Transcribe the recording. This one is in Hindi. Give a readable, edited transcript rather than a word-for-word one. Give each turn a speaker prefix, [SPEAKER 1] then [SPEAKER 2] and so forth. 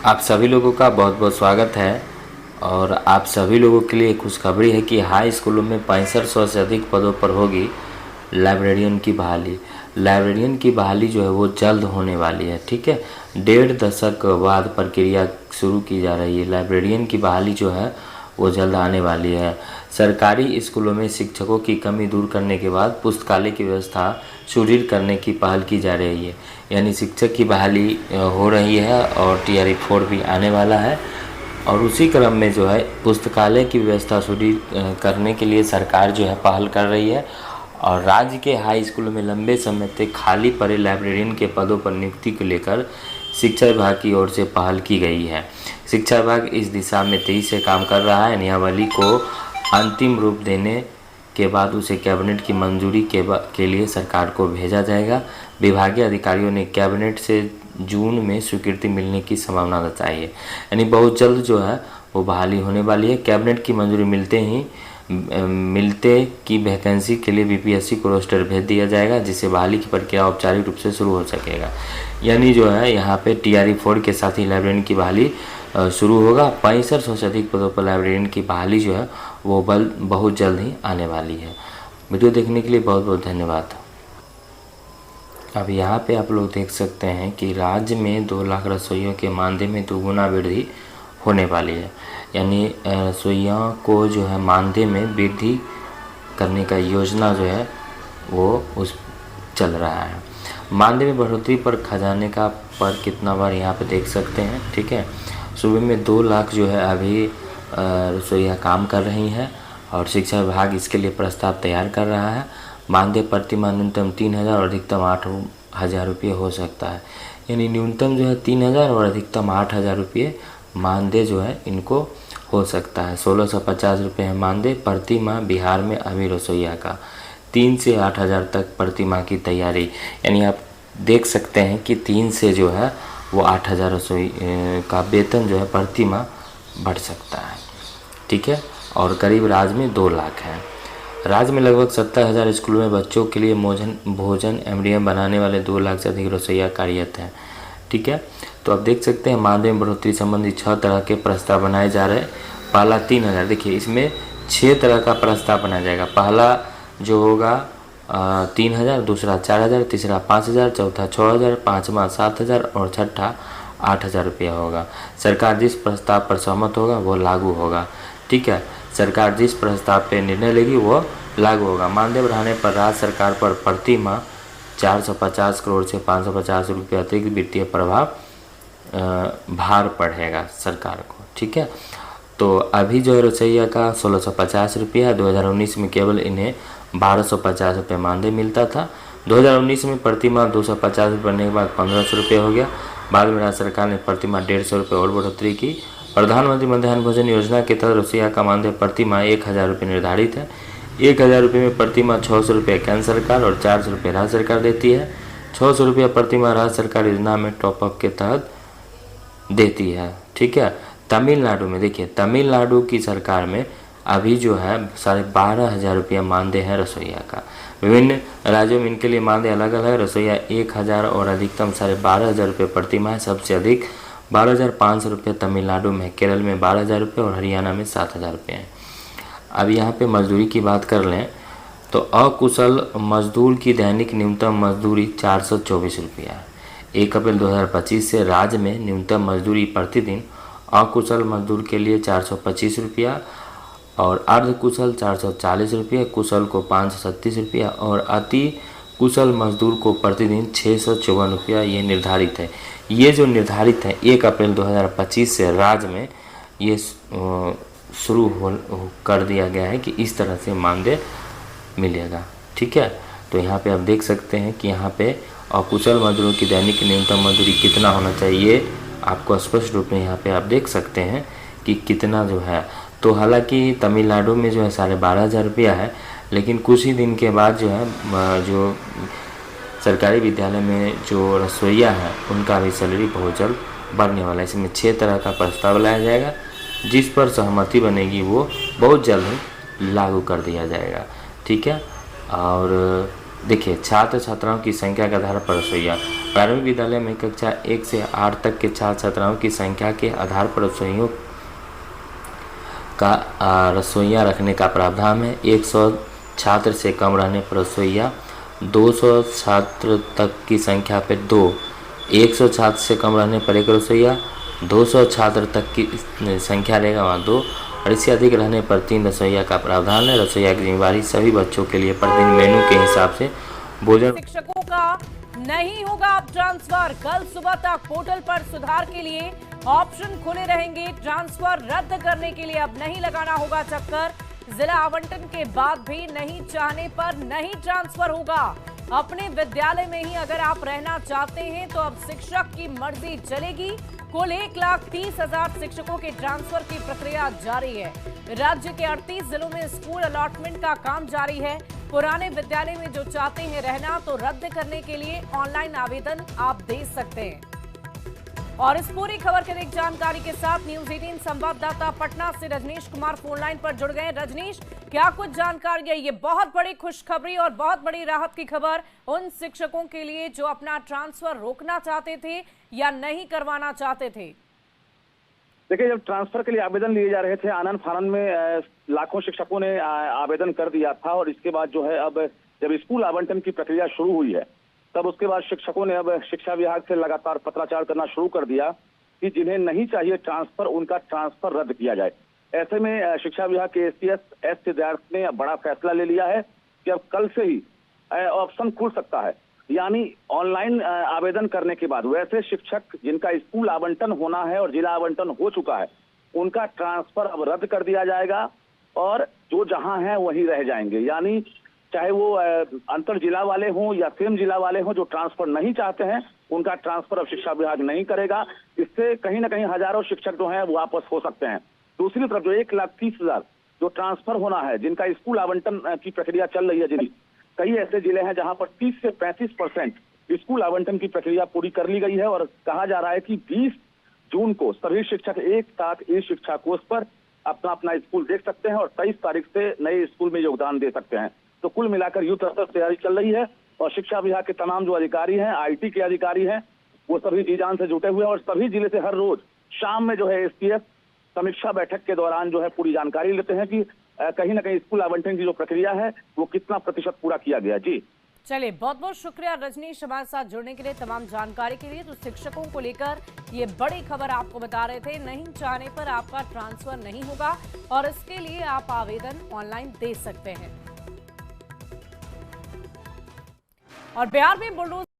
[SPEAKER 1] आप सभी लोगों का बहुत बहुत स्वागत है। और आप सभी लोगों के लिए खुशखबरी है कि हाई स्कूलों में 6500 से अधिक पदों पर होगी लाइब्रेरियन की बहाली। लाइब्रेरियन की बहाली जो है वो जल्द होने वाली है। ठीक है, 1.5 दशक बाद प्रक्रिया शुरू की जा रही है। लाइब्रेरियन की बहाली जो है वो जल्द आने वाली है। सरकारी स्कूलों में शिक्षकों की कमी दूर करने के बाद पुस्तकालय की व्यवस्था सुदृढ़ करने की पहल की जा रही है। यानी शिक्षक की बहाली हो रही है और TRE 4 भी आने वाला है। और उसी क्रम में जो है पुस्तकालय की व्यवस्था सुदृढ़ करने के लिए सरकार जो है पहल कर रही है। और राज्य के हाई स्कूलों में लंबे समय तक खाली पड़े लाइब्रेरियन के पदों पर नियुक्ति को लेकर शिक्षा विभाग की ओर से पहल की गई है। शिक्षा विभाग इस दिशा में तेजी से काम कर रहा है। नियमावली को अंतिम रूप देने के बाद उसे कैबिनेट की मंजूरी के लिए सरकार को भेजा जाएगा। विभागीय अधिकारियों ने कैबिनेट से जून में स्वीकृति मिलने की संभावना बताई है। यानी बहुत जल्द जो है वो बहाली होने वाली है। कैबिनेट की मंजूरी मिलते की वैकेंसी के लिए BPSC को रोस्टर भेज दिया जाएगा, जिससे बहाली की प्रक्रिया औपचारिक रूप से शुरू हो सकेगा। यानी जो है यहाँ पे TRE 4 के साथ ही लाइब्रेरियन की बहाली शुरू होगा। 6500 से अधिक पदों पर लाइब्रेरियन की बहाली जो है वो बहुत जल्द ही आने वाली है। वीडियो देखने के लिए बहुत बहुत धन्यवाद। अब यहाँ पे आप लोग देख सकते हैं कि राज्य में 2 लाख रसोइयों के मानदेय में दोगुना वृद्धि होने वाली है। यानी रसोइयों को जो है मानदेय में वृद्धि करने का योजना जो है वो उस चल रहा है। मानदेय में बढ़ोतरी पर खजाने का पर कितना बार यहाँ पे देख सकते हैं। ठीक है, सूबे में 2 लाख जो है अभी रसोइयाँ काम कर रही हैं और शिक्षा विभाग इसके लिए प्रस्ताव तैयार कर रहा है। मानदेय प्रति माह न्यूनतम 3000 और अधिकतम 8000 रुपये हो सकता है। यानी न्यूनतम जो है 3000 और अधिकतम 8000 रुपये मानदेय जो है इनको हो सकता है। 1650 रुपये है मानदेय प्रति माह। बिहार में अभी रसोइया का 3 से 8000 तक प्रति माह की तैयारी। यानी आप देख सकते हैं कि 3 से जो है वो 8000 रसोई का वेतन जो है प्रति माह बढ़ सकता है। ठीक है, और करीब राज्य में 2 लाख है। राज्य में लगभग 70,000 स्कूलों में बच्चों के लिए भोजन MDM बनाने वाले 2 लाख से अधिक रसोइया कार्यरत हैं। ठीक है, तो आप देख सकते हैं मानदेय में बढ़ोतरी संबंधी 6 तरह के प्रस्ताव बनाए जा रहे हैं। पहला 3000, देखिए इसमें 6 तरह का प्रस्ताव बनाया जाएगा। पहला जो होगा 3000, दूसरा 4000, तीसरा 5000, चौथा 6000, पाँचवा 7000 और छठा 8000 रुपया होगा। सरकार जिस प्रस्ताव पर सहमत होगा वो लागू होगा। ठीक है, सरकार जिस प्रस्ताव पे निर्णय लेगी वो लागू होगा। मानदेय बढ़ाने पर राज्य सरकार पर प्रति माह 450 करोड़ से 550 रुपये अतिरिक्त वित्तीय प्रभाव भार पड़ेगा सरकार को। ठीक है, तो अभी जो है रसोइया का 1650 रुपया है। 2019 में केवल इन्हें 1250 रुपये मानदेय मिलता था। 2019 में प्रति माह 250 रुपये बनने के बाद 1500 रुपये हो गया। बाद में राज्य सरकार ने प्रति माह 150 रुपये और बढ़ोतरी की। प्रधानमंत्री मध्याह्न भोजन योजना के तहत रसोइया का मानदेय प्रति माह 1000 रुपये निर्धारित है। 1000 रुपये में प्रति माह 600 रुपये केंद्र सरकार और 400 रुपये राज्य सरकार देती है। 600 रुपये प्रति माह राज्य सरकार योजना में टॉपअप के तहत देती है। ठीक है, तमिलनाडु में देखिए, तमिलनाडु की सरकार में अभी जो है 12,500 रुपया मानदेय है रसोइया का। विभिन्न राज्यों में इनके लिए मानदेय अलग अलग है। रसोइया 1000 और अधिकतम 12,500 रुपये प्रति माह। सबसे अधिक 12,500 रुपये तमिलनाडु में, केरल में 12,000 रुपये और हरियाणा में 7,000 रुपये हैं। अब यहाँ पे मजदूरी की बात कर लें तो अकुशल मजदूर की दैनिक न्यूनतम मजदूरी 424 रुपया है। 1 अप्रैल 2025 से राज्य में न्यूनतम मजदूरी प्रतिदिन अकुशल मजदूर के लिए 425 रुपया और अर्धकुशल 440 रुपये, कुशल को 537 रुपया और अति कुशल मजदूर को प्रतिदिन 654 रुपया ये निर्धारित है। ये जो निर्धारित है 1 अप्रैल 2025 से राज्य में ये शुरू कर दिया गया है कि इस तरह से मानदेय मिलेगा। ठीक है, तो यहाँ पे आप देख सकते हैं कि यहाँ पे अकुशल मजदूरों की दैनिक न्यूनतम मजदूरी कितना होना चाहिए, आपको स्पष्ट रूप में यहाँ पे आप देख सकते हैं कि कितना जो है। तो हालांकि तमिलनाडु में जो है 12,500 रुपया है, लेकिन कुछ ही दिन के बाद जो है जो सरकारी विद्यालय में जो रसोइया है उनका भी सैलरी बहुत जल्द बढ़ने वाला है। इसमें 6 तरह का प्रस्ताव लाया जाएगा, जिस पर सहमति बनेगी वो बहुत जल्द लागू कर दिया जाएगा। ठीक है, और देखिए, छात्र छात्राओं की संख्या के आधार पर रसोइया। प्रारंभिक विद्यालय में कक्षा 1 से 8 तक के छात्र छात्राओं की संख्या के आधार पर रसोइयों का रसोइया रखने का प्रावधान है। 100 छात्र से कम रहने पर रसोइया, 200 छात्र तक की संख्या पर 2, 100 छात्र से कम रहने पर 1 रसोइया, 200 छात्र तक की संख्या रहेगा वहाँ 2, और इससे अधिक रहने पर 3 रसोइया का प्रावधान है। रसोइया की जिम्मेदारी सभी बच्चों के लिए प्रतिदिन मेनू के हिसाब से भोजन।
[SPEAKER 2] शिक्षकों का नहीं होगा अब ट्रांसफर। कल सुबह तक पोर्टल पर सुधार के लिए ऑप्शन खुले रहेंगे। ट्रांसफर रद्द करने के लिए अब नहीं लगाना होगा चक्कर। जिला आवंटन के बाद भी नहीं चाहने पर नहीं ट्रांसफर होगा। अपने विद्यालय में ही अगर आप रहना चाहते हैं तो अब शिक्षक की मर्जी चलेगी। कुल 1,30,000 शिक्षकों के ट्रांसफर की प्रक्रिया जारी है। राज्य के 38 जिलों में स्कूल अलॉटमेंट का काम जारी है। पुराने विद्यालय में जो चाहते हैं रहना तो रद्द करने के लिए ऑनलाइन आवेदन आप दे सकते हैं। और इस पूरी खबर की अधिक जानकारी के साथ न्यूज 18 संवाददाता पटना से रजनीश कुमार फोन लाइन पर जुड़ गए। रजनीश, क्या कुछ जानकारी है? ये बहुत बड़ी खुशखबरी और बहुत बड़ी राहत की खबर उन शिक्षकों के लिए जो अपना ट्रांसफर रोकना चाहते थे या नहीं करवाना चाहते थे।
[SPEAKER 3] देखिए, जब ट्रांसफर के लिए आवेदन लिए जा रहे थे, आनन फानन में लाखों शिक्षकों ने आवेदन कर दिया था, और इसके बाद जो है अब जब स्कूल आवंटन की प्रक्रिया शुरू हुई है, तब उसके बाद शिक्षकों ने अब शिक्षा विभाग से लगातार पत्राचार करना शुरू कर दिया कि जिन्हें नहीं चाहिए ट्रांसफर, उनका ट्रांसफर रद्द किया जाए। ऐसे में शिक्षा विभाग के एसीएस एस सिद्धार्थ ने अब बड़ा फैसला ले लिया है कि अब कल से ही ऑप्शन खुल सकता है, यानी ऑनलाइन आवेदन करने के बाद वैसे शिक्षक जिनका स्कूल आवंटन होना है और जिला आवंटन हो चुका है, उनका ट्रांसफर अब रद्द कर दिया जाएगा और जो जहां हैं वहीं रह जाएंगे। यानी चाहे वो अंतर जिला वाले हों या सेम जिला वाले हों, जो ट्रांसफर नहीं चाहते हैं उनका ट्रांसफर अब शिक्षा विभाग नहीं करेगा। इससे कहीं ना कहीं हजारों शिक्षक जो हैं वो वापस हो सकते हैं। दूसरी तरफ जो 1,30,000 जो ट्रांसफर होना है, जिनका स्कूल आवंटन की प्रक्रिया चल रही है, जिनकी कई ऐसे जिले हैं जहां पर 30 से 35% स्कूल आवंटन की प्रक्रिया पूरी कर ली गई है, और कहा जा रहा है कि 20 जून को सभी शिक्षक एक साथ इस शिक्षा कोष पर अपना अपना स्कूल देख सकते हैं और 23 तारीख से नए स्कूल में योगदान दे सकते हैं। तो कुल मिलाकर युद्ध स्तर तैयारी चल रही है, और शिक्षा विभाग के तमाम जो अधिकारी हैं, आईटी के अधिकारी हैं, वो सभी जी जान से जुटे हुए हैं, और सभी जिले से हर रोज शाम में जो है एसपीएस समीक्षा बैठक के दौरान जो है पूरी जानकारी लेते हैं कि कहीं ना कहीं स्कूल आवंटन की जो प्रक्रिया है वो कितना प्रतिशत पूरा किया गया। जी
[SPEAKER 2] चलिए, बहुत बहुत शुक्रिया रजनीश हमारे साथ जुड़ने के लिए, तमाम जानकारी के लिए। तो शिक्षकों को लेकर ये बड़ी खबर आपको बता रहे थे, नहीं चाहने पर आपका ट्रांसफर नहीं होगा और इसके लिए आप आवेदन ऑनलाइन दे सकते हैं। और बिहार में बुलडोजर